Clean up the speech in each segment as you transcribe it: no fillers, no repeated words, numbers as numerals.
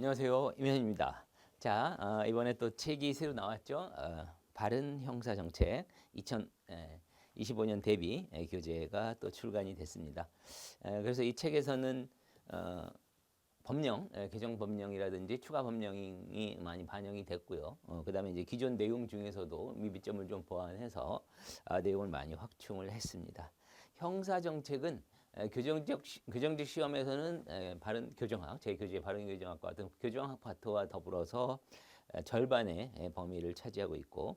안녕하세요. 임현입니다. 자, 이번에 또 책이 새로 나왔죠. 바른 형사 정책 2025년 대비 교재가 또 출간이 됐습니다. 그래서 이 책에서는 법령, 개정 법령이라든지 추가 법령이 많이 반영이 됐고요. 그다음에 이제 기존 내용 중에서도 미비점을 좀 보완해서 내용을 많이 확충을 했습니다. 형사 정책은 교정직 시험에서는 바른 교정학, 제 교재 바른 교정학과 같은 교정학 파트와 더불어서 절반의 범위를 차지하고 있고,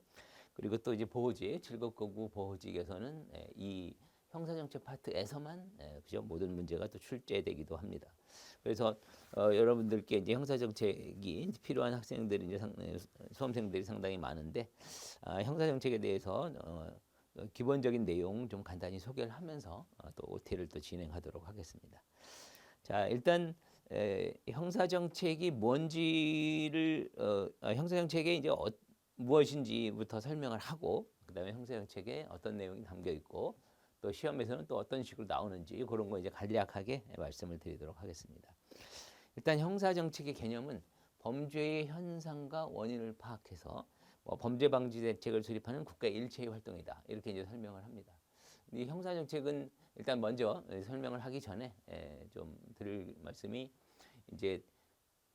그리고 또 이제 보호직, 7급고구 보호직에서는 이 형사정책 파트에서만 그죠? 모든 문제가 또 출제되기도 합니다. 그래서 여러분들께 이제 형사정책이 필요한 학생들이 이제 수험생들이 상당히 많은데, 형사정책에 대해서 기본적인 내용 좀 간단히 소개를 하면서 또 OT를 또 진행하도록 하겠습니다. 자, 일단 형사정책이 뭔지를 형사정책에 이제 무엇인지부터 설명을 하고, 그다음에 형사정책에 어떤 내용이 담겨 있고, 또 시험에서는 또 어떤 식으로 나오는지 그런 거 이제 간략하게 말씀을 드리도록 하겠습니다. 일단 형사정책의 개념은 범죄의 현상과 원인을 파악해서 범죄 방지 대책을 수립하는 국가의 일체의 활동이다. 이렇게 이제 설명을 합니다. 이 형사정책은 일단 먼저 설명을 하기 전에 좀 드릴 말씀이 이제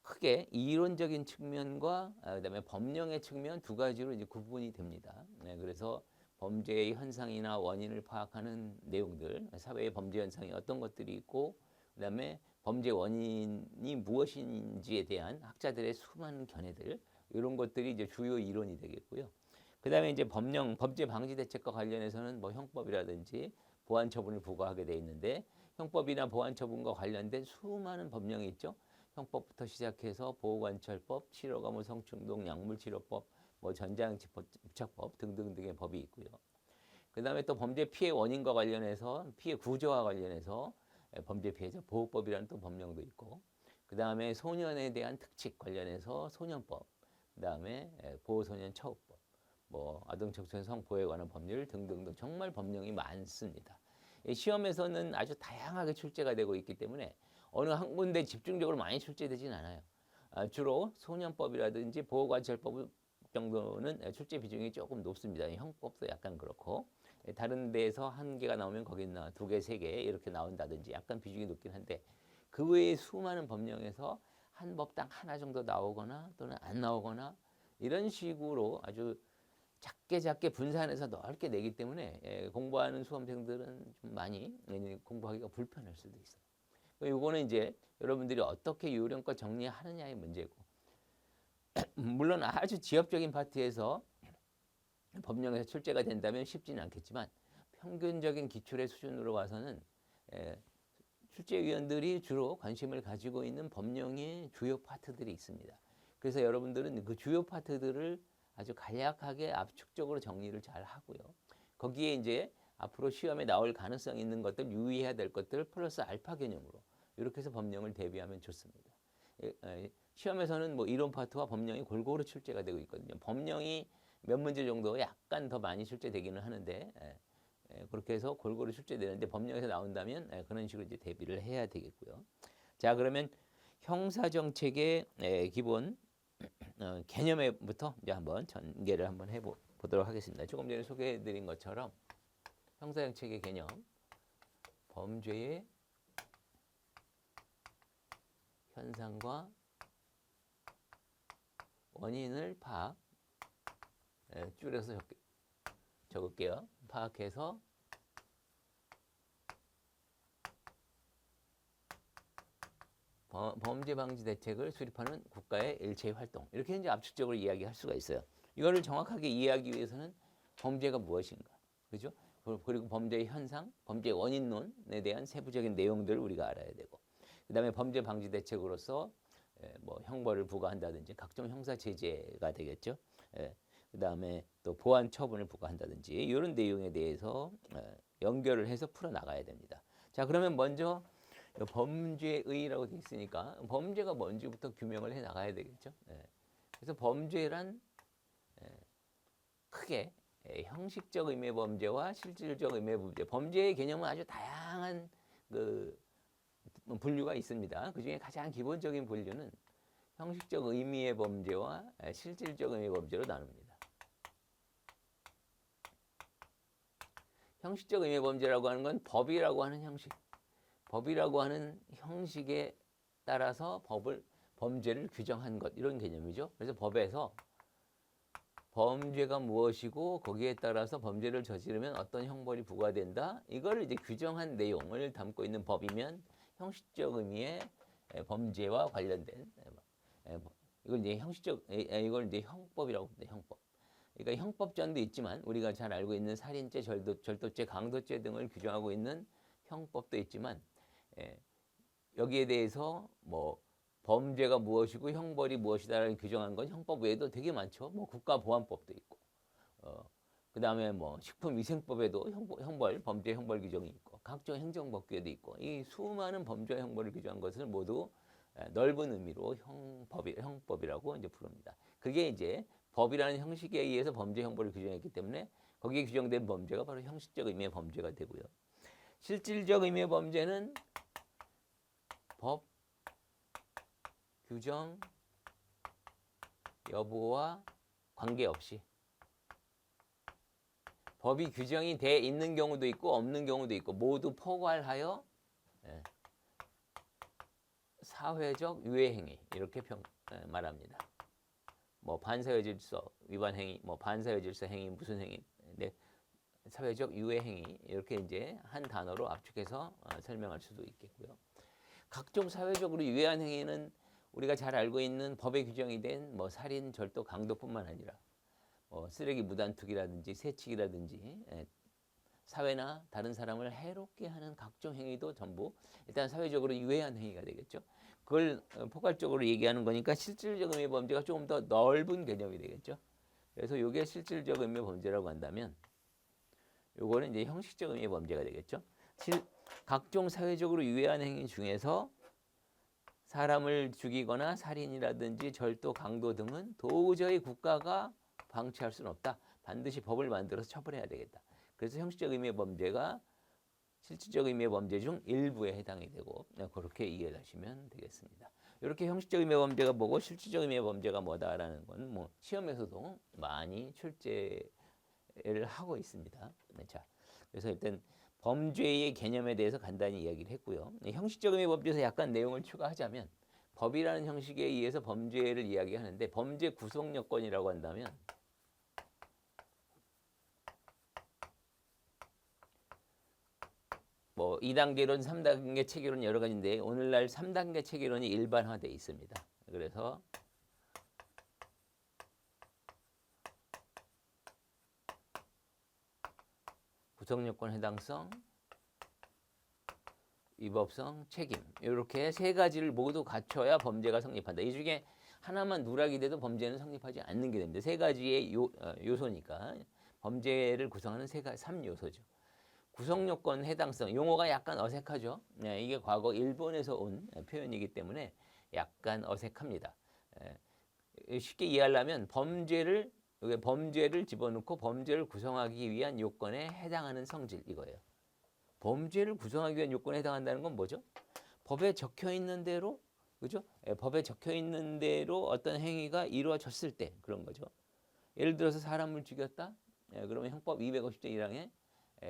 크게 이론적인 측면과 그다음에 법령의 측면 두 가지로 이제 구분이 됩니다. 그래서 범죄의 현상이나 원인을 파악하는 내용들, 사회의 범죄 현상이 어떤 것들이 있고, 그다음에 범죄 원인이 무엇인지에 대한 학자들의 수많은 견해들, 이런 것들이 이제 주요 이론이 되겠고요. 그다음에 이제 법령, 범죄 방지 대책과 관련해서는 뭐 형법이라든지 보안 처분을 부과하게 돼 있는데, 형법이나 보안 처분과 관련된 수많은 법령이 있죠. 형법부터 시작해서 보호관찰법, 치료가무 성충동 약물치료법, 뭐 전자장치 부착법 등등등의 법이 있고요. 그다음에 또 범죄 피해 원인과 관련해서 피해 구조와 관련해서 범죄 피해자 보호법이라는 또 법령도 있고, 그다음에 소년에 대한 특칙 관련해서 소년법, 그다음에 보호소년 처우법, 뭐 아동청소년 성보호에 관한 법률 등등등 정말 법령이 많습니다. 시험에서는 아주 다양하게 출제가 되고 있기 때문에 어느 한 군데 집중적으로 많이 출제되진 않아요. 주로 소년법이라든지 보호관찰법 정도는 출제 비중이 조금 높습니다. 형법도 약간 그렇고, 다른 데에서 한 개가 나오면 거기는 두 개, 세 개 이렇게 나온다든지 약간 비중이 높긴 한데, 그 외에 수많은 법령에서 한 법당 하나 정도 나오거나 또는 안 나오거나 이런 식으로 아주 작게 분산해서 넓게 내기 때문에 공부하는 수험생들은 좀 많이 공부하기가 불편할 수도 있어요. 이거는 이제 여러분들이 어떻게 요령껏 정리하느냐의 문제고, 물론 아주 지엽적인 파트에서 법령에서 출제가 된다면 쉽지는 않겠지만, 평균적인 기출의 수준으로 봐서는 출제위원들이 주로 관심을 가지고 있는 법령의 주요 파트들이 있습니다. 그래서 여러분들은 그 주요 파트들을 아주 간략하게 압축적으로 정리를 잘 하고요. 거기에 이제 앞으로 시험에 나올 가능성이 있는 것들, 유의해야 될 것들 플러스 알파 개념으로 이렇게 해서 법령을 대비하면 좋습니다. 시험에서는 뭐 이론 파트와 법령이 골고루 출제가 되고 있거든요. 법령이 몇 문제 정도 약간 더 많이 출제되기는 하는데, 그렇게 해서 골고루 출제되는데 법령에서 나온다면 그런 식으로 이제 대비를 해야 되겠고요. 자, 그러면 형사정책의 기본 개념에부터 이제 한번 전개를 한번 해보도록 하겠습니다. 조금 전에 소개해드린 것처럼 형사정책의 개념, 범죄의 현상과 원인을 줄여서 적을게요. 파악해서 범죄 방지 대책을 수립하는 국가의 일체의 활동, 이렇게 이제 압축적으로 이야기할 수가 있어요. 이거를 정확하게 이해하기 위해서는 범죄가 무엇인가, 그죠? 그리고 범죄의 현상, 범죄 원인론에 대한 세부적인 내용들을 우리가 알아야 되고, 그다음에 범죄 방지 대책으로서 뭐 형벌을 부과한다든지 각종 형사 제재가 되겠죠. 그다음에 또 보안 처분을 부과한다든지 이런 내용에 대해서 연결을 해서 풀어 나가야 됩니다. 자, 그러면 먼저 범죄의라고 되어 있으니까 범죄가 뭔지부터 규명을 해 나가야 되겠죠. 그래서 범죄란 크게 형식적 의미의 범죄와 실질적 의미의 범죄, 범죄의 개념은 아주 다양한 그 분류가 있습니다. 그 중에 가장 기본적인 분류는 형식적 의미의 범죄와 실질적 의미의 범죄로 나눕니다. 형식적 의미의 범죄라고 하는 건 법이라고 하는 형식, 법이라고 하는 형식에 따라서 범죄를 규정한 것, 이런 개념이죠. 그래서 법에서 범죄가 무엇이고 거기에 따라서 범죄를 저지르면 어떤 형벌이 부과된다, 이걸 이제 규정한 내용을 담고 있는 법이면 형식적 의미의 범죄와 관련된, 이걸 이제 이걸 이제 형법이라고 합니다. 형법. 그러니까 형법전도 있지만 우리가 잘 알고 있는 살인죄, 절도죄, 강도죄 등을 규정하고 있는 형법도 있지만, 여기에 대해서 뭐 범죄가 무엇이고 형벌이 무엇이다라는 규정한 건 형법 외에도 되게 많죠. 뭐 국가보안법도 있고, 그다음에 뭐 식품위생법에도 범죄 형벌 규정이 있고, 각종 행정법규에도 있고, 이 수많은 범죄 형벌을 규정한 것을 모두 넓은 의미로 형법이라고 이제 부릅니다. 그게 이제 법이라는 형식에 의해서 범죄 형벌을 규정했기 때문에 거기에 규정된 범죄가 바로 형식적 의미의 범죄가 되고요. 실질적 의미의 범죄는 법 규정 여부와 관계없이 법이 규정이 돼 있는 경우도 있고 없는 경우도 있고 모두 포괄하여 사회적 유해 행위, 이렇게 말합니다. 뭐 반사회 질서 위반 행위, 뭐 반사회 질서 행위, 무슨 행위, 사회적 유해 행위, 이렇게 이제 한 단어로 압축해서 설명할 수도 있겠고요. 각종 사회적으로 유해한 행위는 우리가 잘 알고 있는 법에 규정이 된 뭐 살인, 절도, 강도뿐만 아니라 쓰레기 무단투기라든지 세치기라든지, 사회나 다른 사람을 해롭게 하는 각종 행위도 전부 일단 사회적으로 유해한 행위가 되겠죠. 그걸 포괄적으로 얘기하는 거니까 실질적 의미의 범죄가 조금 더 넓은 개념이 되겠죠. 그래서 이게 실질적 의미의 범죄라고 한다면, 요거는 이제 형식적 의미의 범죄가 되겠죠. 각종 사회적으로 유해한 행위 중에서 사람을 죽이거나 살인이라든지 절도, 강도 등은 도저히 국가가 방치할 수는 없다. 반드시 법을 만들어서 처벌해야 되겠다. 그래서 형식적 의미의 범죄가 실질적 의미의 범죄 중 일부에 해당이 되고, 그렇게 이해하시면 되겠습니다. 이렇게 형식적 의미의 범죄가 뭐고 실질적 의미의 범죄가 뭐다라는 건 뭐 시험에서도 많이 출제를 하고 있습니다. 자, 그래서 일단 범죄의 개념에 대해서 간단히 이야기를 했고요. 형식적 의미의 범죄에서 약간 내용을 추가하자면, 법이라는 형식에 의해서 범죄를 이야기하는데 범죄 구성 요건이라고 한다면, 뭐 2단계론, 3단계 체계론 여러 가지인데 오늘날 3단계 체계론이 일반화되어 있습니다. 그래서 구성요건, 해당성, 위법성, 책임, 이렇게 세 가지를 모두 갖춰야 범죄가 성립한다. 이 중에 하나만 누락이 돼도 범죄는 성립하지 않는 게 됩니다. 세 가지의 요소니까 범죄를 구성하는 3요소죠. 구성요건, 해당성, 용어가 약간 어색하죠. 이게 과거 일본에서 온 표현이기 때문에 약간 어색합니다. 쉽게 이해하려면 범죄를 집어넣고 범죄를 구성하기 위한 요건에 해당하는 성질, 이거예요. 범죄를 구성하기 위한 요건에 해당한다는 건 뭐죠? 법에 적혀 있는 대로, 그죠? 법에 적혀 있는 대로 어떤 행위가 이루어졌을 때 그런 거죠. 예를 들어서 사람을 죽였다? 그러면 형법 250조 1항에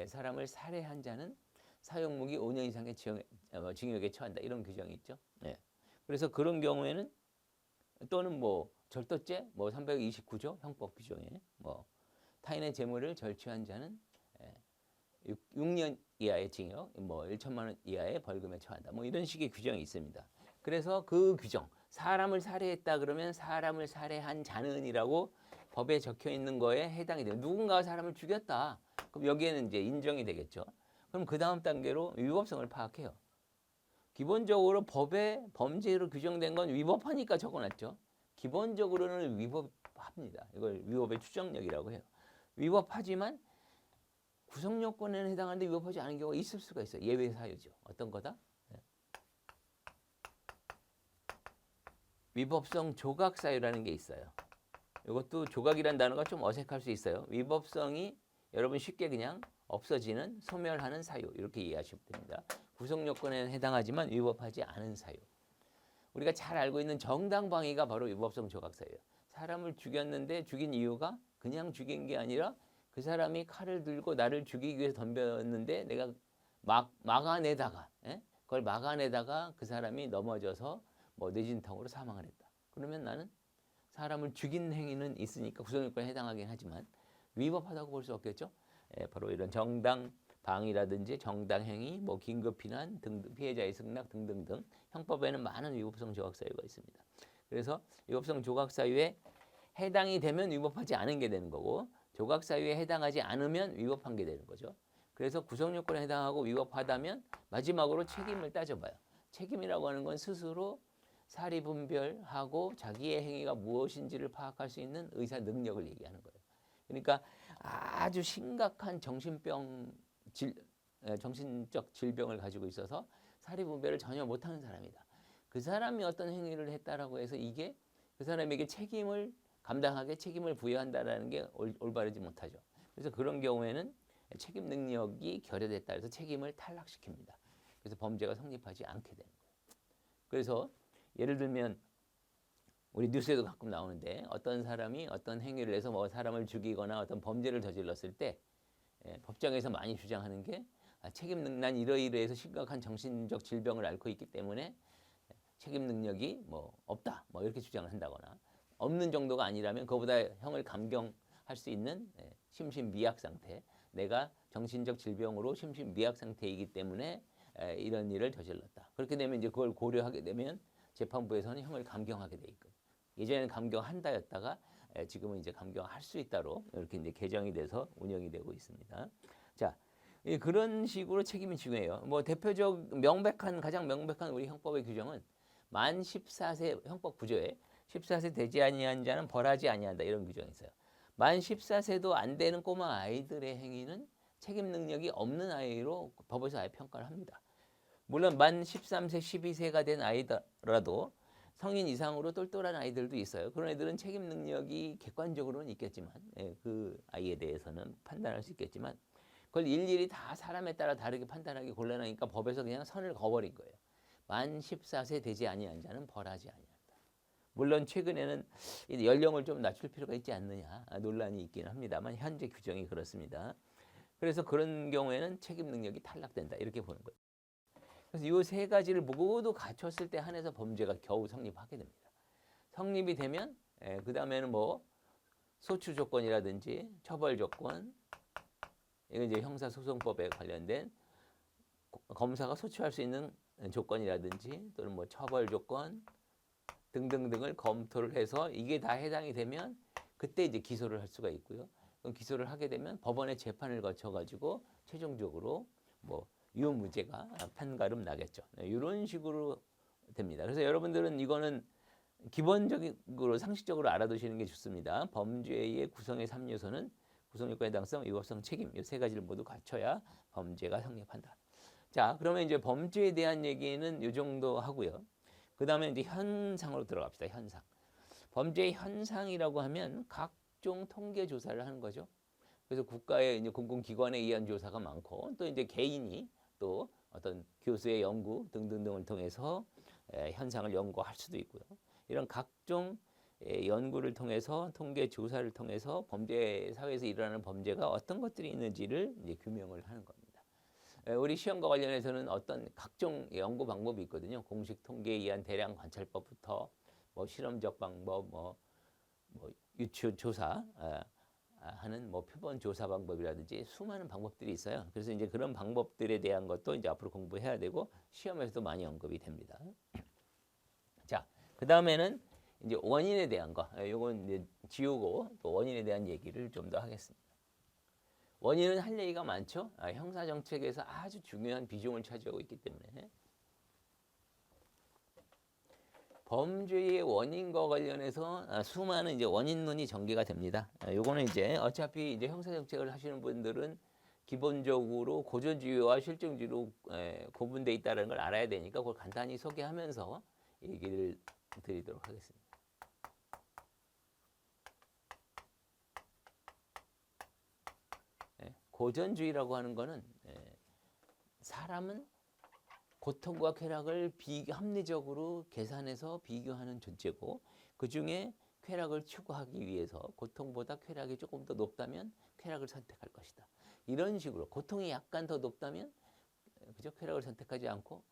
사람을 살해한 자는 사형무기 5년 이상의 징역에 처한다, 이런 규정이 있죠. 그래서 그런 경우에는, 또는 뭐 절도죄, 뭐 329조 형법 규정에 뭐 타인의 재물을 절취한 자는 6년 이하의 징역, 뭐 1천만 원 이하의 벌금에 처한다, 뭐 이런 식의 규정이 있습니다. 그래서 그 규정, 사람을 살해했다 그러면 사람을 살해한 자는이라고 법에 적혀 있는 거에 해당이 돼요. 누군가가 사람을 죽였다, 그럼 여기에는 이제 인정이 되겠죠. 그럼 그 다음 단계로 위법성을 파악해요. 기본적으로 법에 범죄로 규정된 건 위법하니까 적어놨죠. 기본적으로는 위법합니다. 이걸 위법의 추정력이라고 해요. 위법하지만 구성 요건에는 해당하는데 위법하지 않은 경우가 있을 수가 있어요. 예외 사유죠. 어떤 거다? 위법성 조각 사유라는 게 있어요. 이것도 조각이라는 단어가 좀 어색할 수 있어요. 위법성이 여러분 쉽게 그냥 없어지는, 소멸하는 사유, 이렇게 이해하시면 됩니다. 구성 요건에는 해당하지만 위법하지 않은 사유. 우리가 잘 알고 있는 정당방위가 바로 위법성 조각사예요. 사람을 죽였는데 죽인 이유가 그냥 죽인 게 아니라 그 사람이 칼을 들고 나를 죽이기 위해서 덤볐는데 내가 막아내다가 그걸 막아내다가 그 사람이 넘어져서 뭐 뇌진탕으로 사망을 했다. 그러면 나는 사람을 죽인 행위는 있으니까 구속요건에 해당하긴 하지만 위법하다고 볼 수 없겠죠. 바로 이런 정당 방위라든지 정당 행위, 뭐 긴급 피난 등등, 피해자의 승낙 등등등 형법에는 많은 위법성 조각 사유가 있습니다. 그래서 위법성 조각 사유에 해당이 되면 위법하지 않은 게 되는 거고 조각 사유에 해당하지 않으면 위법한 게 되는 거죠. 그래서 구성 요건에 해당하고 위법하다면 마지막으로 책임을 따져봐요. 책임이라고 하는 건 스스로 사리 분별하고 자기의 행위가 무엇인지를 파악할 수 있는 의사 능력을 얘기하는 거예요. 그러니까 아주 심각한 정신적 질병을 가지고 있어서 사리 분별을 전혀 못하는 사람이다. 그 사람이 어떤 행위를 했다라고 해서 이게 그 사람에게 책임을 감당하게 책임을 부여한다라는 게 올바르지 못하죠. 그래서 그런 경우에는 책임 능력이 결여됐다 해서 책임을 탈락시킵니다. 그래서 범죄가 성립하지 않게 되는 거예요. 그래서 예를 들면 우리 뉴스에도 가끔 나오는데 어떤 사람이 어떤 행위를 해서 뭐 사람을 죽이거나 어떤 범죄를 저질렀을 때 법정에서 많이 주장하는 게 책임 난 이러이러해서 심각한 정신적 질병을 앓고 있기 때문에 책임 능력이 뭐 없다 뭐 이렇게 주장을 한다거나 없는 정도가 아니라면 그보다 형을 감경할 수 있는 심신미약 상태, 내가 정신적 질병으로 심신미약 상태이기 때문에 이런 일을 저질렀다. 그렇게 되면 이제 그걸 고려하게 되면 재판부에서는 형을 감경하게 돼 있고 예전에는 감경한다였다가 지금은 이제 감경할 수 있다로 이렇게 이제 개정이 돼서 운영이 되고 있습니다. 자, 그런 식으로 책임이 중요해요. 뭐 대표적 가장 명백한 우리 형법의 규정은 만 14세 형법 구조에 14세 되지 아니한 자는 벌하지 아니한다 이런 규정이 있어요. 만 14세도 안 되는 꼬마 아이들의 행위는 책임 능력이 없는 아이로 법에서 아예 평가를 합니다. 물론 만 13세, 12세가 된 아이더라도 성인 이상으로 똘똘한 아이들도 있어요. 그런 애들은 책임 능력이 객관적으로는 있겠지만 그 아이에 대해서는 판단할 수 있겠지만 그걸 일일이 다 사람에 따라 다르게 판단하기 곤란하니까 법에서 그냥 선을 그어버린 거예요. 만 14세 되지 아니한 자는 벌하지 아니한다. 물론 최근에는 연령을 좀 낮출 필요가 있지 않느냐 논란이 있긴 합니다만 현재 규정이 그렇습니다. 그래서 그런 경우에는 책임 능력이 탈락된다 이렇게 보는 거예요. 그래서 이 세 가지를 모두 갖췄을 때 한해서 범죄가 겨우 성립하게 됩니다. 성립이 되면 그 다음에는 뭐 소추 조건이라든지 처벌 조건, 이건 이제 형사소송법에 관련된 검사가 소추할 수 있는 조건이라든지 또는 뭐 처벌 조건 등등등을 검토를 해서 이게 다 해당이 되면 그때 이제 기소를 할 수가 있고요. 그럼 기소를 하게 되면 법원의 재판을 거쳐가지고 최종적으로 뭐 유무죄가 판가름 나겠죠. 이런 식으로 됩니다. 그래서 여러분들은 이거는 기본적으로 상식적으로 알아두시는 게 좋습니다. 범죄의 구성의 3요소는 구성요건 해당성, 위법성, 책임 이 세 가지를 모두 갖춰야 범죄가 성립한다. 자, 그러면 이제 범죄에 대한 얘기는 이 정도 하고요. 그 다음에 이제 현상으로 들어갑시다. 현상. 범죄의 현상이라고 하면 각종 통계 조사를 하는 거죠. 그래서 국가의 이제 공공기관에 의한 조사가 많고 또 이제 개인이 또 어떤 교수의 연구 등등등을 통해서 현상을 연구할 수도 있고요. 이런 각종 연구를 통해서 통계 조사를 통해서 범죄 사회에서 일어나는 범죄가 어떤 것들이 있는지를 이제 규명을 하는 겁니다. 우리 시험과 관련해서는 어떤 각종 연구 방법이 있거든요. 공식 통계에 의한 대량 관찰법부터 뭐 실험적 방법, 뭐 유추 조사 하는 뭐 표본 조사 방법이라든지 수많은 방법들이 있어요. 그래서 이제 그런 방법들에 대한 것도 이제 앞으로 공부해야 되고 시험에서도 많이 언급이 됩니다. 자, 그 다음에는 이제 원인에 대한 거, 요건 이제 지우고 또 원인에 대한 얘기를 좀 더 하겠습니다. 원인은 할 얘기가 많죠. 형사 정책에서 아주 중요한 비중을 차지하고 있기 때문에 범죄의 원인과 관련해서 수많은 이제 원인론이 전개가 됩니다. 요거는 이제 어차피 이제 형사 정책을 하시는 분들은 기본적으로 고전주의와 실정주의로 구분되어 있다는 걸 알아야 되니까 그걸 간단히 소개하면서 얘기를 드리도록 하겠습니다. 고전주의라고 하는 거는 사람은 고통과 쾌락을 합리적으로 계산해서 비교하는 존재고 그중에 쾌락을 추구하기 위해서 고통보다 쾌락이 조금 더 높다면 쾌락을 선택할 것이다. 이런 식으로 고통이 약간 더 높다면 그죠? 쾌락을 선택하지 않고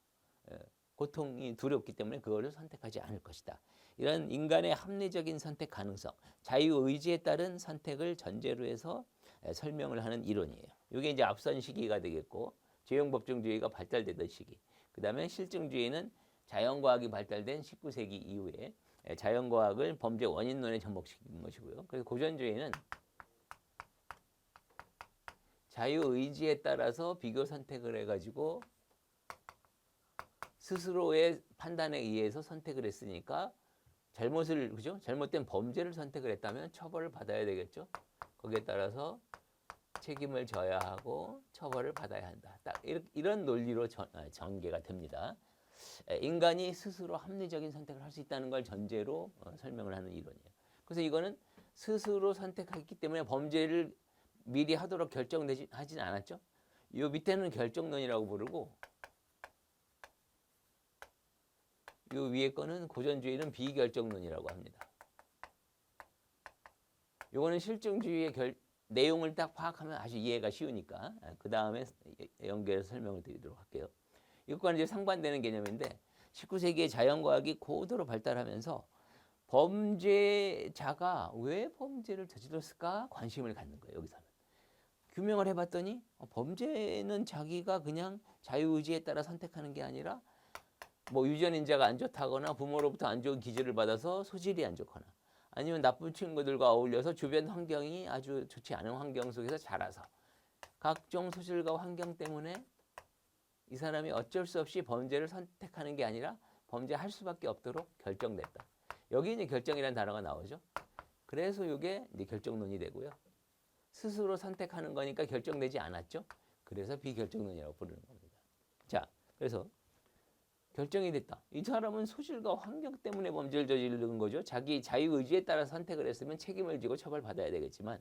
고통이 두렵기 때문에 그거를 선택하지 않을 것이다. 이런 인간의 합리적인 선택 가능성, 자유의지에 따른 선택을 전제로 해서 설명을 하는 이론이에요. 이게 이제 앞선 시기가 되겠고 죄용법정주의가 발달되던 시기. 그 다음에 실증주의는 자연과학이 발달된 19세기 이후에 자연과학을 범죄 원인론에 접목시킨 것이고요. 그래서 고전주의는 자유의지에 따라서 비교 선택을 해가지고 스스로의 판단에 의해서 선택을 했으니까 그죠? 잘못된 범죄를 선택을 했다면 처벌을 받아야 되겠죠. 거기에 따라서 책임을 져야 하고 처벌을 받아야 한다. 딱 이런 논리로 전개가 됩니다. 인간이 스스로 합리적인 선택을 할 수 있다는 걸 전제로 설명을 하는 이론이에요. 그래서 이거는 스스로 선택했기 때문에 범죄를 미리 하도록 하진 않았죠. 이 밑에는 결정론이라고 부르고 이 위에 거는 고전주의는 비결정론이라고 합니다. 이거는 실증주의의 내용을 딱 파악하면 아주 이해가 쉬우니까 그 다음에 연결해서 설명을 드리도록 할게요. 이것과는 이제 상반되는 개념인데 19세기의 자연과학이 고도로 발달하면서 범죄자가 왜 범죄를 저질렀을까 관심을 갖는 거예요. 여기서는. 규명을 해봤더니 범죄는 자기가 그냥 자유의지에 따라 선택하는 게 아니라 뭐 유전인자가 안 좋다거나 부모로부터 안 좋은 기질을 받아서 소질이 안 좋거나 아니면 나쁜 친구들과 어울려서 주변 환경이 아주 좋지 않은 환경 속에서 자라서 각종 소질과 환경 때문에 이 사람이 어쩔 수 없이 범죄를 선택하는 게 아니라 범죄할 수밖에 없도록 결정됐다. 여기 이제 결정이라는 단어가 나오죠. 그래서 이게 이제 결정론이 되고요. 스스로 선택하는 거니까 결정되지 않았죠. 그래서 비결정론이라고 부르는 겁니다. 자, 그래서 결정이 됐다. 이 사람은 소질과 환경 때문에 범죄를 저지른 거죠. 자기 자유의지에 따라 선택을 했으면 책임을 지고 처벌받아야 되겠지만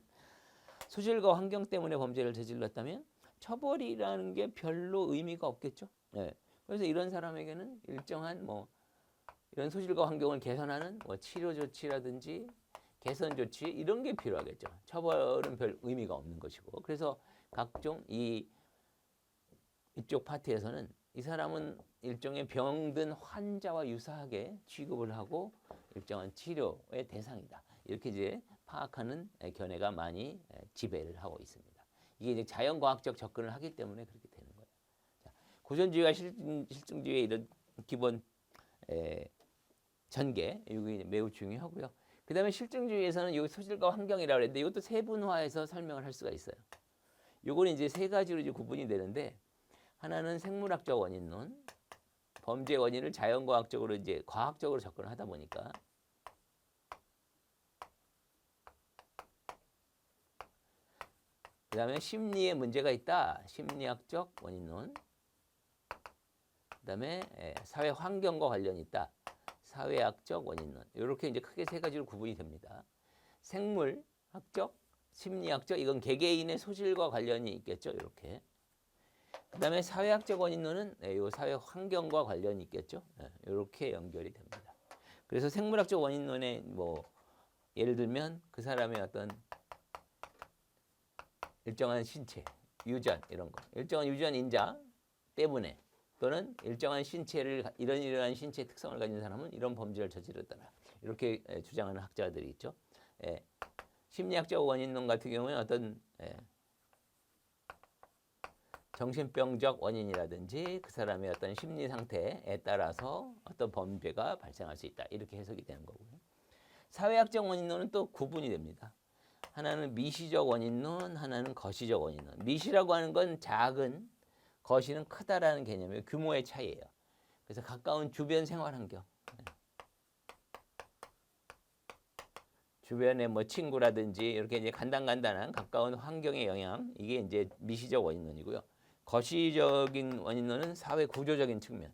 소질과 환경 때문에 범죄를 저질렀다면 처벌이라는 게 별로 의미가 없겠죠. 네. 그래서 이런 사람에게는 일정한 이런 소질과 환경을 개선하는 치료 조치라든지 개선 조치 이런 게 필요하겠죠. 처벌은 별 의미가 없는 것이고 그래서 각종 이쪽 파트에서는 이 사람은 일종의 병든 환자와 유사하게 취급을 하고 일정한 치료의 대상이다. 이렇게 이제 파악하는 견해가 많이 지배를 하고 있습니다. 이게 이제 자연과학적 접근을 하기 때문에 그렇게 되는 거예요. 자, 고전주의와 실증주의의 이런 기본 전개 이게 매우 중요하고요. 그 다음에 실증주의에서는 이 소질과 환경이라고 했는데 이것도 세분화해서 설명을 할 수가 있어요. 이거는 이제 세 가지로 이제 구분이 되는데 하나는 생물학적 원인론, 범죄 원인을 자연과학적으로 이제 과학적으로 접근을 하다 보니까 그 다음에 심리에 문제가 있다, 심리학적 원인론. 그 다음에 사회 환경과 관련이 있다, 사회학적 원인론. 이렇게 이제 크게 세 가지로 구분이 됩니다. 생물학적, 심리학적, 이건 개개인의 소질과 관련이 있겠죠. 이렇게. 그 다음에 사회학적 원인론은 이 사회 환경과 관련이 있겠죠. 이렇게 연결이 됩니다. 그래서 생물학적 원인론에 예를 들면 그 사람의 어떤 일정한 신체, 유전 이런 거, 일정한 유전 인자 때문에 또는 일정한 신체를 이러한 신체 특성을 가진 사람은 이런 범죄를 저지르더라. 이렇게 주장하는 학자들이 있죠. 심리학적 원인론 같은 경우는 어떤 정신병적 원인이라든지 그 사람의 어떤 심리 상태에 따라서 어떤 범죄가 발생할 수 있다. 이렇게 해석이 되는 거고요. 사회학적 원인론은 또 구분이 됩니다. 하나는 미시적 원인론, 하나는 거시적 원인론. 미시라고 하는 건 작은, 거시는 크다라는 개념이에요. 규모의 차이예요. 그래서 가까운 주변 생활 환경. 주변에 친구라든지 이렇게 이제 간단한 가까운 환경의 영향, 이게 이제 미시적 원인론이고요. 거시적인 원인론은 사회 구조적인 측면.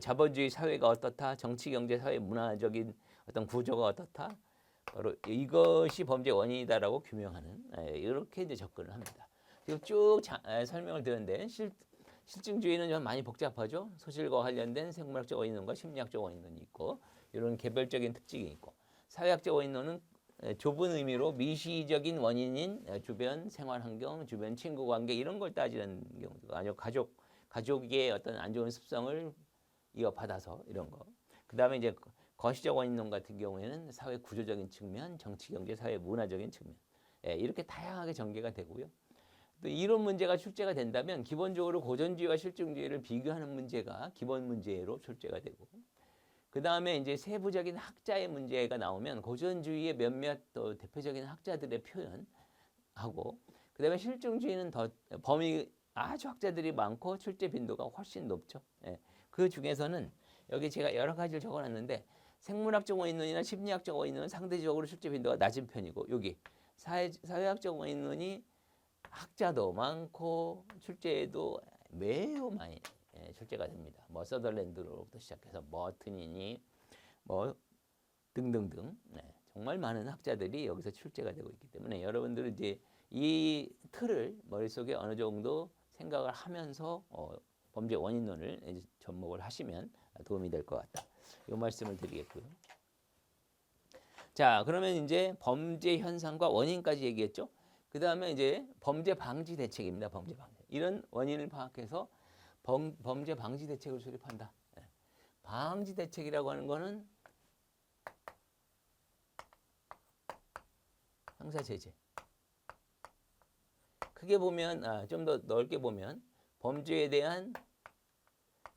자본주의 사회가 어떻다, 정치, 경제, 사회, 문화적인 어떤 구조가 어떻다. 바로 이것이 범죄 원인이다라고 규명하는 이렇게 이제 접근을 합니다. 지금 쭉 설명을 드렸는데 실증주의는 좀 많이 복잡하죠. 소실과 관련된 생물학적 원인론과 심리학적 원인론이 있고 이런 개별적인 특징이 있고 사회학적 원인론은 좁은 의미로 미시적인 원인인 주변 생활 환경, 주변 친구 관계 이런 걸 따지는 경우도 아니요. 가족의 어떤 안 좋은 습성을 이어받아서 이런 거. 그다음에 이제 거시적 원인론 같은 경우에는 사회 구조적인 측면, 정치 경제 사회 문화적인 측면. 이렇게 다양하게 전개가 되고요. 또 이런 문제가 출제가 된다면 기본적으로 고전주의와 실증주의를 비교하는 문제가 기본 문제로 출제가 되고 그 다음에 이제 세부적인 학자의 문제가 나오면 고전주의의 몇몇 또 대표적인 학자들의 표현하고 그 다음에 실증주의는 더 범위 아주 학자들이 많고 출제 빈도가 훨씬 높죠. 그 중에서는 여기 제가 여러 가지를 적어놨는데 생물학적 원인론이나 심리학적 원인론은 상대적으로 출제 빈도가 낮은 편이고 여기 사회학적 원인론이 학자도 많고 출제도 매우 많이 출제가 됩니다. 뭐 서덜랜드로부터 시작해서 머튼이니 뭐 등등등 정말 많은 학자들이 여기서 출제가 되고 있기 때문에 여러분들은 이제 이 틀을 머릿속에 어느 정도 생각을 하면서 범죄 원인론을 이제 접목을 하시면 도움이 될 것 같다. 이 말씀을 드리겠고요. 자, 그러면 이제 범죄 현상과 원인까지 얘기했죠. 그 다음에 이제 범죄 방지 대책입니다. 범죄 방지. 이런 원인을 파악해서 범죄 방지 대책을 수립한다. 방지 대책이라고 하는 거는 형사 제재. 크게 보면 좀 더 넓게 보면 범죄에 대한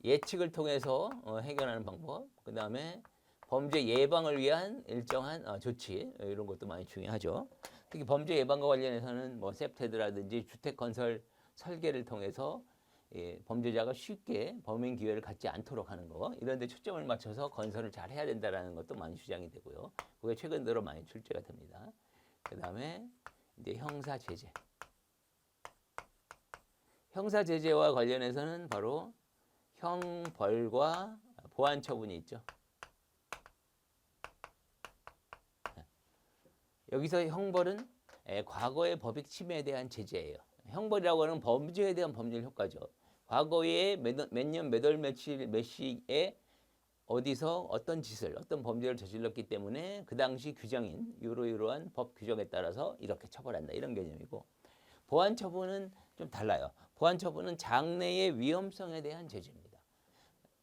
예측을 통해서 해결하는 방법. 그 다음에 범죄 예방을 위한 일정한 조치 이런 것도 많이 중요하죠. 특히 범죄 예방과 관련해서는 뭐 셉테드라든지 주택 건설 설계를 통해서 범죄자가 쉽게 범행 기회를 갖지 않도록 하는 거 이런 데 초점을 맞춰서 건설을 잘 해야 된다라는 것도 많이 주장이 되고요. 그게 최근 들어 많이 출제가 됩니다. 그다음에 이제 형사 제재. 형사 제재와 관련해서는 바로 형벌과 보안 처분이 있죠. 여기서 형벌은 과거의 법익 침해에 대한 제재예요. 형벌이라고 하는 범죄에 대한 법률 효과죠. 과거에 몇 년, 몇 월, 며칠, 몇 시에 어디서 어떤 짓을, 어떤 범죄를 저질렀기 때문에 그 당시 규정인 이러이러한 법 규정에 따라서 이렇게 처벌한다. 이런 개념이고 보안 처분은 좀 달라요. 보안 처분은 장래의 위험성에 대한 제재입니다.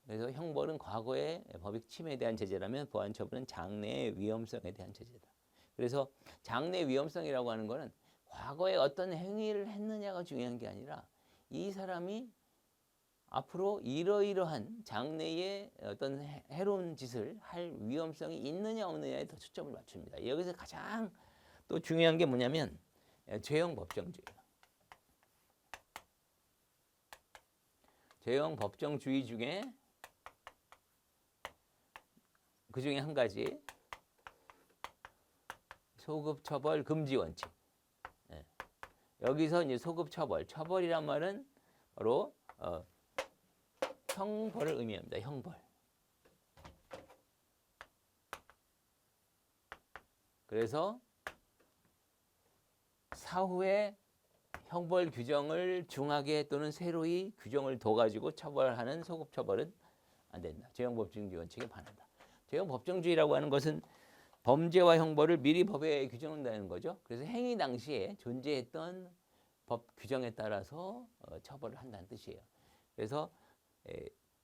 그래서 형벌은 과거의 법익 침해에 대한 제재라면 보안 처분은 장래의 위험성에 대한 제재다. 그래서 장래 위험성이라고 하는 것은 과거에 어떤 행위를 했느냐가 중요한 게 아니라 이 사람이 앞으로 이러이러한 장래의 어떤 해로운 짓을 할 위험성이 있느냐 없느냐에 더 초점을 맞춥니다. 여기서 가장 또 중요한 게 뭐냐면 죄형 법정주의예요. 죄형 법정주의 중에 그 중에 한 가지 소급처벌 금지 원칙. 여기서 이제 처벌이란 말은 바로 형벌을 의미합니다. 형벌. 그래서 사후에 형벌 규정을 중하게 또는 새로이 규정을 둬가지고 처벌하는 소급처벌은 안 된다. 죄형법정주의 원칙에 반한다. 죄형법정주의라고 하는 것은 범죄와 형벌을 미리 법에 규정한다는 거죠. 그래서 행위 당시에 존재했던 법 규정에 따라서 처벌을 한다는 뜻이에요. 그래서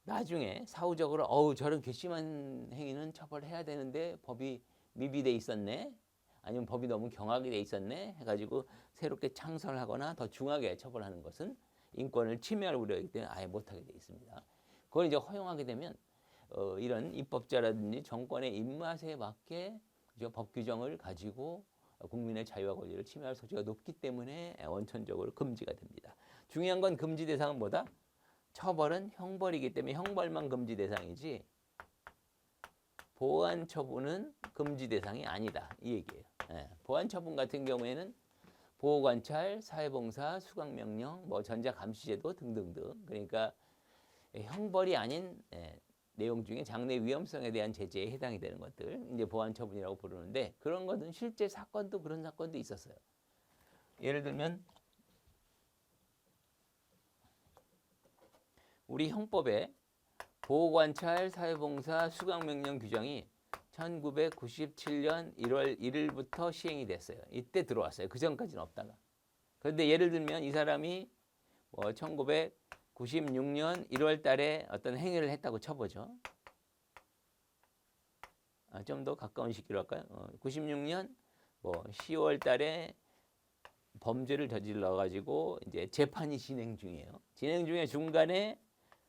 나중에 사후적으로 저런 괘씸한 행위는 처벌해야 되는데 법이 미비돼 있었네. 아니면 법이 너무 경하게 돼 있었네. 해가지고 새롭게 창설하거나 더 중하게 처벌하는 것은 인권을 침해할 우려이기 때문에 아예 못하게 돼 있습니다. 그걸 이제 허용하게 되면 이런 입법자라든지 정권의 입맛에 맞게 법 규정을 가지고 국민의 자유와 권리를 침해할 소지가 높기 때문에 원천적으로 금지가 됩니다. 중요한 건 금지 대상은 뭐다? 처벌은 형벌이기 때문에 형벌만 금지 대상이지 보안 처분은 금지 대상이 아니다. 이 얘기예요. 보안 처분 같은 경우에는 보호관찰, 사회봉사, 수강명령, 뭐 전자감시제도 등등등. 그러니까 형벌이 아닌 내용 중에 장래 위험성에 대한 제재에 해당이 되는 것들 이제 보안 처분이라고 부르는데 그런 것은 실제 사건도 그런 사건도 있었어요. 예를 들면 우리 형법에 보호관찰, 사회봉사, 수강명령 규정이 1997년 1월 1일부터 시행이 됐어요. 이때 들어왔어요. 그 전까지는 없다가. 그런데 예를 들면 이 사람이 뭐 1996년 1월 달에 어떤 행위를 했다고 쳐보죠. 좀 더 가까운 시기로 할까요? 96년 뭐 10월 달에 범죄를 저질러 가지고 이제 재판이 진행 중이에요. 진행 중에 중간에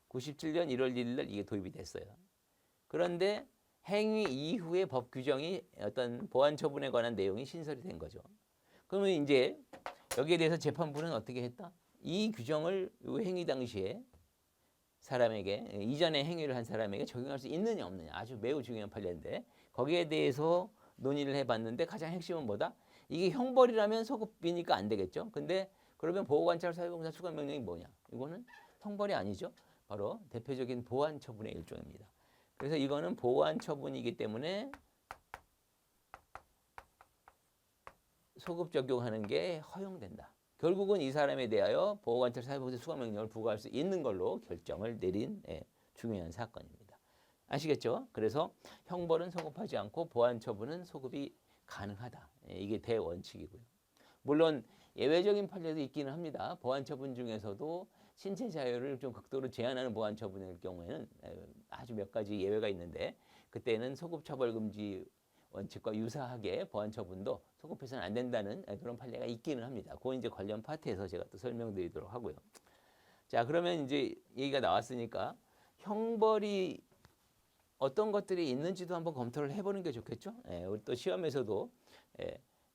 97년 1월 1일 날 이게 도입이 됐어요. 그런데 행위 이후에 법 규정이 어떤 보안 처분에 관한 내용이 신설이 된 거죠. 그러면 이제 여기에 대해서 재판부는 어떻게 했다? 이 규정을 이 행위 당시에 사람에게 이전에 행위를 한 사람에게 적용할 수 있느냐 없느냐 아주 매우 중요한 판례인데 거기에 대해서 논의를 해봤는데 가장 핵심은 뭐다? 이게 형벌이라면 소급이니까 안 되겠죠. 근데 그러면 보호관찰, 사회봉사, 수감명령이 뭐냐? 이거는 형벌이 아니죠. 바로 대표적인 보안 처분의 일종입니다. 그래서 이거는 보안 처분이기 때문에 소급 적용하는 게 허용된다. 결국은 이 사람에 대하여 보호관찰, 사회봉사, 수감명령을 부과할 수 있는 걸로 결정을 내린 중요한 사건입니다. 아시겠죠? 그래서 형벌은 소급하지 않고 보안 처분은 소급이 가능하다. 이게 대원칙이고요. 물론 예외적인 판례도 있기는 합니다. 보안 처분 중에서도 신체 자유를 좀 극도로 제한하는 보안 처분일 경우에는 아주 몇 가지 예외가 있는데 그때는 소급 처벌 금지 원칙과 유사하게 보안 처분도 소급해서는 안 된다는 그런 판례가 있기는 합니다. 그건 이제 관련 파트에서 제가 또 설명드리도록 하고요. 자, 그러면 이제 얘기가 나왔으니까 형벌이 어떤 것들이 있는지도 한번 검토를 해보는 게 좋겠죠. 우리 또 시험에서도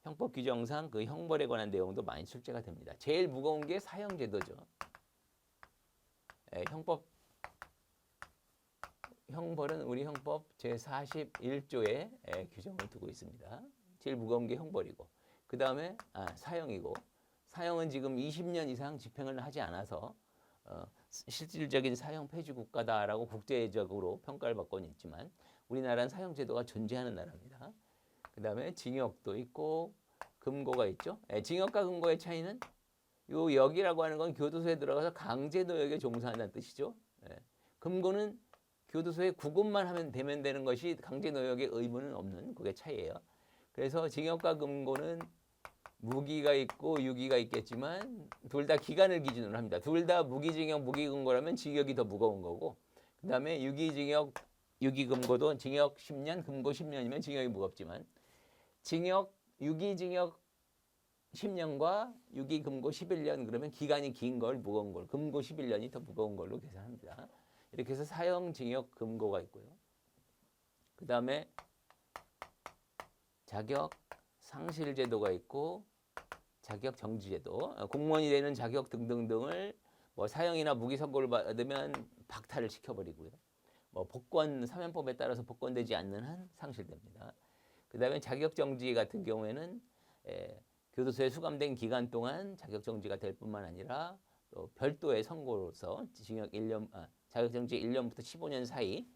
형법 규정상 그 형벌에 관한 내용도 많이 출제가 됩니다. 제일 무거운 게 사형제도죠. 형벌은 우리 형법 제41조에 규정을 두고 있습니다. 제일 무거운 게 형벌이고 그 다음에 사형이고 사형은 지금 20년 이상 집행을 하지 않아서 실질적인 사형 폐지 국가다라고 국제적으로 평가를 받고는 있지만 우리나라는 사형 제도가 존재하는 나라입니다. 그 다음에 징역도 있고 금고가 있죠. 징역과 금고의 차이는 요 역이라고 하는 건 교도소에 들어가서 강제노역에 종사한다는 뜻이죠. 금고는 교도소에 구금만 하면 되는 것이 강제노역의 의무는 없는 그게 차이예요. 그래서 징역과 금고는 무기가 있고 유기가 있겠지만 둘 다 기간을 기준으로 합니다. 둘 다 무기징역, 무기금고라면 징역이 더 무거운 거고 그 다음에 유기징역, 유기금고도 징역 10년, 금고 10년이면 징역이 무겁지만 징역, 유기징역 10년과 유기금고 11년 그러면 기간이 긴 걸 무거운 걸 금고 11년이 더 무거운 걸로 계산합니다. 이렇게 해서 사형, 징역, 금고가 있고요. 그 다음에 자격 상실 제도가 있고 자격 정지 제도, 공무원이 되는 자격 등등등을 뭐 사형이나 무기 선고를 받으면 박탈을 시켜버리고요. 뭐 복권 사면법에 따라서 복권되지 않는 한 상실됩니다. 그 다음에 자격 정지 같은 경우에는 교도소에 수감된 기간 동안 자격 정지가 될 뿐만 아니라 또 별도의 선고로서 징역 1년, 자격 정지 1년부터 15년 사이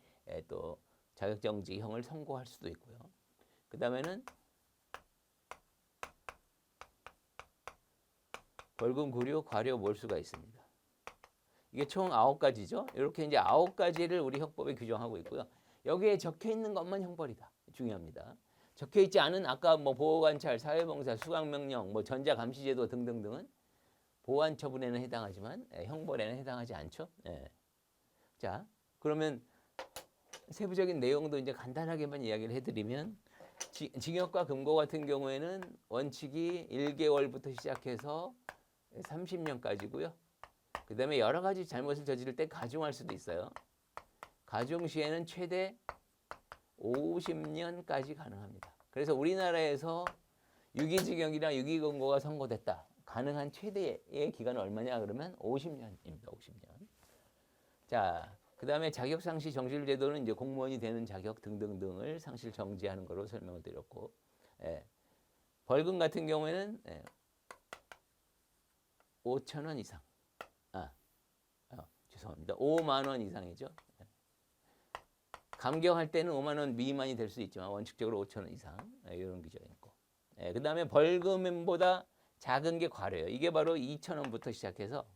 또 자격 정지형을 선고할 수도 있고요. 그 다음에는 벌금, 구류, 과료, 몰수가 있습니다. 이게 총 9가지죠. 이렇게 이제 9가지를 우리 형법에 규정하고 있고요. 여기에 적혀 있는 것만 형벌이다. 중요합니다. 적혀 있지 않은 아까 뭐 보호관찰, 사회봉사, 수강명령, 뭐 전자감시제도 등등등은 보안 처분에는 해당하지만 형벌에는 해당하지 않죠. 자, 그러면 세부적인 내용도 이제 간단하게만 이야기를 해드리면 징역과 금고 같은 경우에는 원칙이 1개월부터 시작해서 30년까지고요. 그 다음에 여러 가지 잘못을 저지를 때 가중할 수도 있어요. 가중 시에는 최대 50년까지 가능합니다. 그래서 우리나라에서 유기징역이나 유기금고가 선고됐다. 가능한 최대의 기간은 얼마냐 그러면 50년입니다. 50년. 자, 그 다음에 자격 상실 정지 제도는 이제 공무원이 되는 자격 등등등을 상실 정지하는 거로 설명을 드렸고, 벌금 같은 경우에는 5천 원 이상. 죄송합니다. 5만 원 이상이죠. 감경할 때는 5만 원 미만이 될 수 있지만 원칙적으로 5천 원 이상 이런 규정이 있고. 그 다음에 벌금보다 작은 게 과료예요. 이게 바로 2천 원부터 시작해서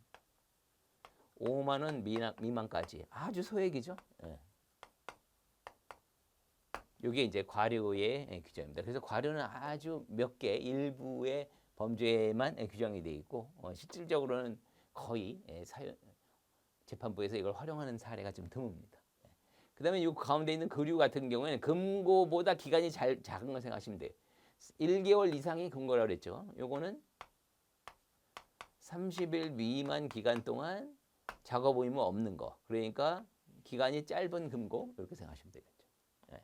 5만 원 미만까지 아주 소액이죠. 예. 이게 이제 과료의 규정입니다. 그래서 과료는 아주 몇 개 일부의 범죄에만 규정이 되어 있고 실질적으로는 거의 재판부에서 이걸 활용하는 사례가 좀 드뭅니다. 그다음에 이 가운데 있는 금고 같은 경우에는 금고보다 기간이 작은 거 생각하시면 돼요. 1개월 이상이 금고라고 그랬죠. 요거는 30일 미만 기간 동안 작업 의무 없는 거. 그러니까 기간이 짧은 금고 이렇게 생각하시면 되겠죠. 예.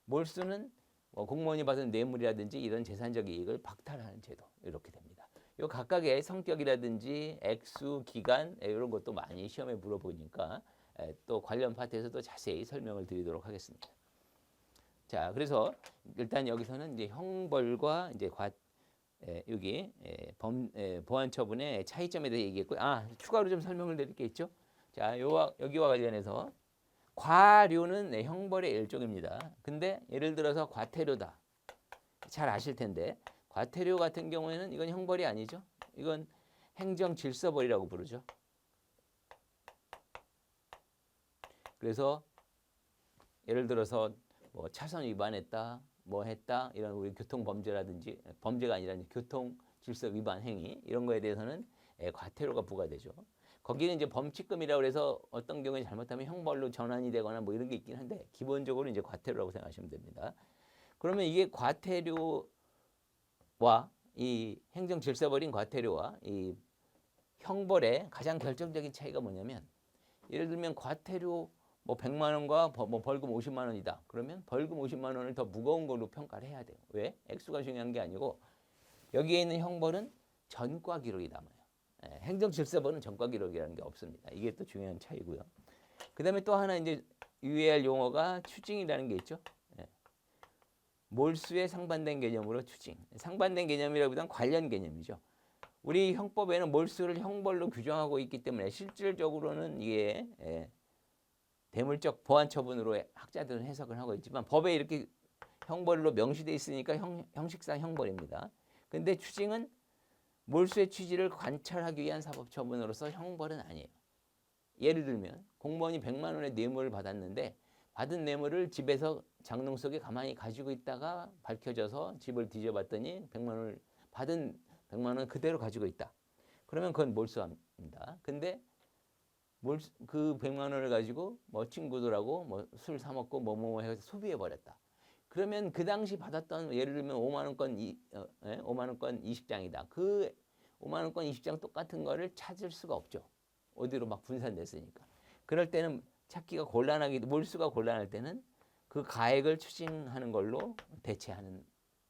몰수는 공무원이 받은 뇌물이라든지 이런 재산적 이익을 박탈하는 제도 이렇게 됩니다. 요 각각의 성격이라든지 액수, 기간 이런 것도 많이 시험에 물어보니까 또 관련 파트에서도 자세히 설명을 드리도록 하겠습니다. 자, 그래서 일단 여기서는 이제 형벌과 이제 여기 보안 처분의 차이점에 대해 얘기했고요. 추가로 좀 설명을 드릴 게 있죠. 자, 여기와 관련해서 과료는 형벌의 일종입니다. 근데 예를 들어서 과태료다. 잘 아실 텐데 과태료 같은 경우에는 이건 형벌이 아니죠. 이건 행정질서벌이라고 부르죠. 그래서 예를 들어서 뭐 차선 위반했다, 뭐 했다 이런 우리 교통 범죄라든지 범죄가 아니라 교통 질서 위반 행위 이런 거에 대해서는 과태료가 부과되죠. 거기는 이제 범칙금이라고 해서 어떤 경우에 잘못하면 형벌로 전환이 되거나 뭐 이런 게 있긴 한데 기본적으로 이제 과태료라고 생각하시면 됩니다. 그러면 이게 과태료와 이 행정질서벌인 과태료와 이 형벌의 가장 결정적인 차이가 뭐냐면 예를 들면 과태료 뭐 100만 원과 뭐 벌금 50만 원이다. 그러면 벌금 50만 원을 더 무거운 걸로 평가를 해야 돼요. 왜? 액수가 중요한 게 아니고 여기에 있는 형벌은 전과 기록이 남아요. 행정질서벌은 전과 기록이라는 게 없습니다. 이게 또 중요한 차이고요. 그다음에 또 하나 이제 유의할 용어가 추징이라는 게 있죠. 몰수에 상반된 개념으로 추징. 상반된 개념이라기보다는 관련 개념이죠. 우리 형법에는 몰수를 형벌로 규정하고 있기 때문에 실질적으로는 이게 대물적 보완 처분으로 학자들은 해석을 하고 있지만 법에 이렇게 형벌로 명시되어 있으니까 형식상 형벌입니다. 근데 추징은 몰수의 취지를 관찰하기 위한 사법 처분으로서 형벌은 아니에요. 예를 들면 공무원이 100만 원의 뇌물을 받았는데 받은 뇌물을 집에서 장롱 속에 가만히 가지고 있다가 밝혀져서 집을 뒤져봤더니 100만 원을 받은 100만 원 그대로 가지고 있다. 그러면 그건 몰수합니다. 근데 그 100만 원을 가지고 뭐 친구들하고 뭐 술 사 먹고 뭐뭐 해서 소비해 버렸다. 그러면 그 당시 받았던 예를 들면 5만 원권 5만 원권 20장이다. 그 5만 원권 20장 똑같은 거를 찾을 수가 없죠. 어디로 막 분산됐으니까. 그럴 때는 찾기가 몰수가 곤란할 때는 그 가액을 추징하는 걸로 대체하는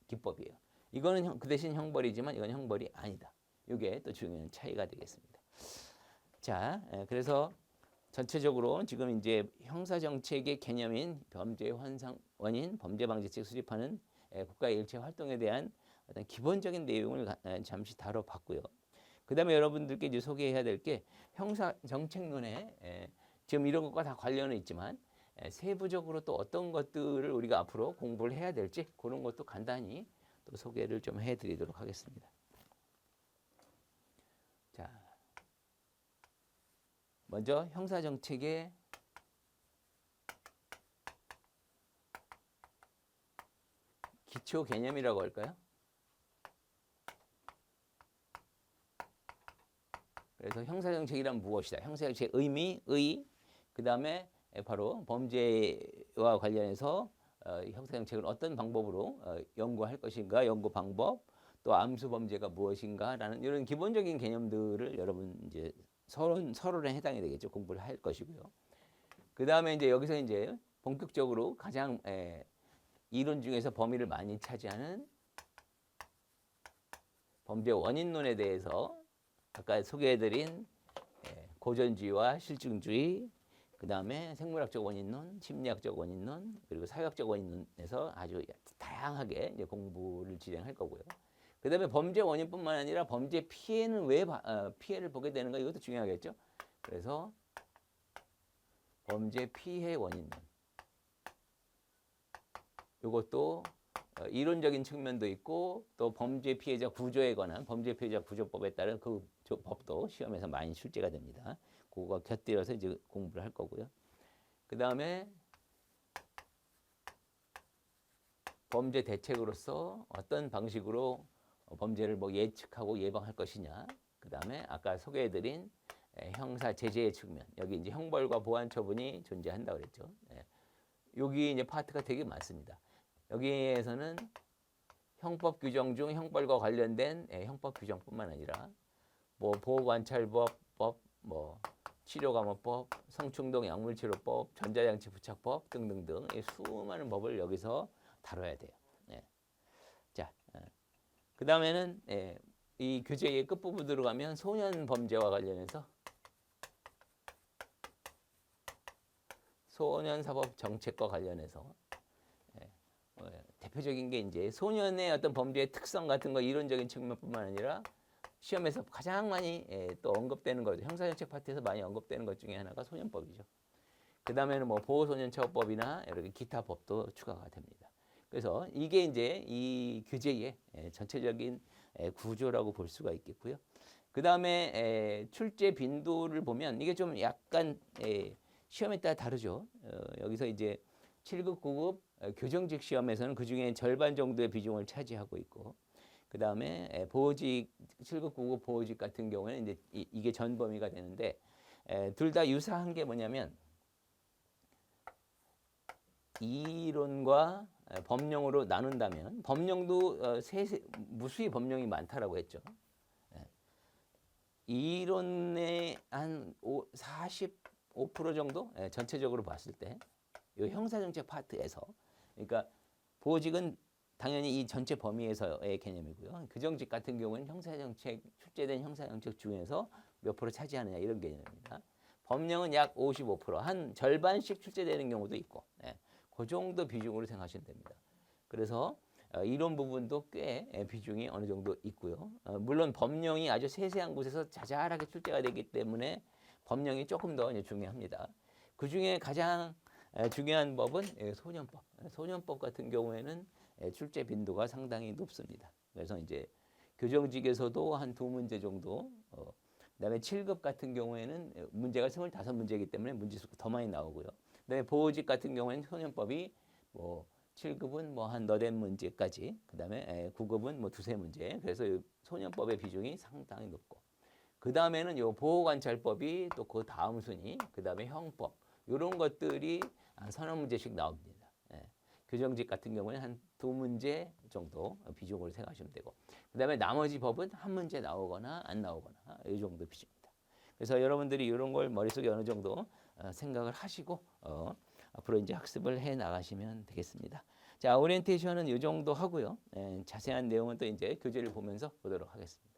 기법이에요. 이거는 그 대신 형벌이지만 이건 형벌이 아니다. 이게 또 중요한 차이가 되겠습니다. 자, 그래서 전체적으로 지금 이제 형사정책의 개념인 범죄 원인, 범죄방지책 수립하는 국가의 일체 활동에 대한 어떤 기본적인 내용을 잠시 다뤄봤고요. 그 다음에 여러분들께 이제 소개해야 될 게 형사정책론에 지금 이런 것과 다 관련은 있지만 세부적으로 또 어떤 것들을 우리가 앞으로 공부를 해야 될지 그런 것도 간단히 또 소개를 좀 해드리도록 하겠습니다. 자, 먼저 형사정책의 기초 개념이라고 할까요? 그래서 형사정책이란 무엇이다? 형사정책의 의미, 그 다음에 바로 범죄와 관련해서 형사정책을 어떤 방법으로 연구할 것인가, 연구 방법, 또 암수범죄가 무엇인가라는 이런 기본적인 개념들을 여러분 이제 서론에 해당이 되겠죠. 공부를 할 것이고요. 그 다음에 이제 여기서 이제 본격적으로 가장 이론 중에서 범위를 많이 차지하는 범죄 원인론에 대해서 아까 소개해드린 고전주의와 실증주의, 그 다음에 생물학적 원인론, 심리학적 원인론, 그리고 사회학적 원인론에서 아주 다양하게 이제 공부를 진행할 거고요. 그 다음에 범죄 원인뿐만 아니라 범죄 피해는 왜 피해를 보게 되는가 이것도 중요하겠죠. 그래서 범죄 피해 원인론 이것도 이론적인 측면도 있고 또 범죄 피해자 구조에 관한 범죄 피해자 구조법에 따른 그 법도 시험에서 많이 출제가 됩니다. 그거 곁들여서 이제 공부를 할 거고요. 그 다음에 범죄 대책으로서 어떤 방식으로 범죄를 뭐 예측하고 예방할 것이냐. 그 다음에 아까 소개해드린 형사 제재의 측면. 여기 이제 형벌과 보안 처분이 존재한다고 그랬죠. 여기 이제 파트가 되게 많습니다. 여기에서는 형법 규정 중 형벌과 관련된 형법 규정뿐만 아니라 뭐 보호관찰법, 뭐 치료감호법, 성충동 약물치료법, 전자장치 부착법 등등등 수많은 법을 여기서 다뤄야 돼요. 자, 그 다음에는 이 교재의 끝부분 들어가면 소년 범죄와 관련해서 소년사법 정책과 관련해서 대표적인 게 이제 소년의 어떤 범죄의 특성 같은 거 이론적인 측면뿐만 아니라 시험에서 가장 많이 또 언급되는 거죠. 형사정책 파트에서 많이 언급되는 것 중에 하나가 소년법이죠. 그 다음에는 뭐 보호소년처벌법이나 이렇게 기타 법도 추가가 됩니다. 그래서 이게 이제 이 교재의 전체적인 구조라고 볼 수가 있겠고요. 그 다음에 출제 빈도를 보면 이게 좀 약간 시험에 따라 다르죠. 여기서 이제 7급, 9급 교정직 시험에서는 그 중에 절반 정도의 비중을 차지하고 있고, 그 다음에 보호직 7급, 9급 보호직 같은 경우에는 이제 이게 전 범위가 되는데 둘 다 유사한 게 뭐냐면 이론과 법령으로 나눈다면 법령도 무수히 법령이 많다라고 했죠. 이론의 한 45% 정도 전체적으로 봤을 때 이 형사정책 파트에서, 그러니까 보호직은 당연히 이 전체 범위에서의 개념이고요. 규정직 같은 경우는 형사정책 출제된 형사정책 중에서 몇 프로 차지하느냐 이런 개념입니다. 법령은 약 55%, 한 절반씩 출제되는 경우도 있고, 그 정도 비중으로 생각하시면 됩니다. 그래서 이론 부분도 꽤 비중이 어느 정도 있고요. 물론 법령이 아주 세세한 곳에서 자잘하게 출제가 되기 때문에 법령이 조금 더 중요합니다. 그 중에 가장 중요한 법은 소년법. 소년법 같은 경우에는 출제 빈도가 상당히 높습니다. 그래서 이제 교정직에서도 한 2문제 정도, 그다음에 7급 같은 경우에는 문제가 25문제이기 때문에 문제 수가 더 많이 나오고요. 그다음에 보호직 같은 경우에는 소년법이 뭐 7급은 뭐 한 너댓 문제까지, 그다음에 9급은 뭐 2~3문제. 그래서 소년법의 비중이 상당히 높고, 그다음에는 요 보호관찰법이 또 그 다음 순위, 그다음에 형법, 이런 것들이 한 30문제씩 나옵니다. 교정직 같은 경우는 한 2문제 정도 비중으로 생각하시면 되고, 그다음에 나머지 법은 한 문제 나오거나 안 나오거나 이 정도 비중입니다. 그래서 여러분들이 이런 걸 머릿속에 어느 정도 생각을 하시고 앞으로 이제 학습을 해 나가시면 되겠습니다. 자, 오리엔테이션은 이 정도 하고요. 자세한 내용은 또 이제 교재를 보면서 보도록 하겠습니다.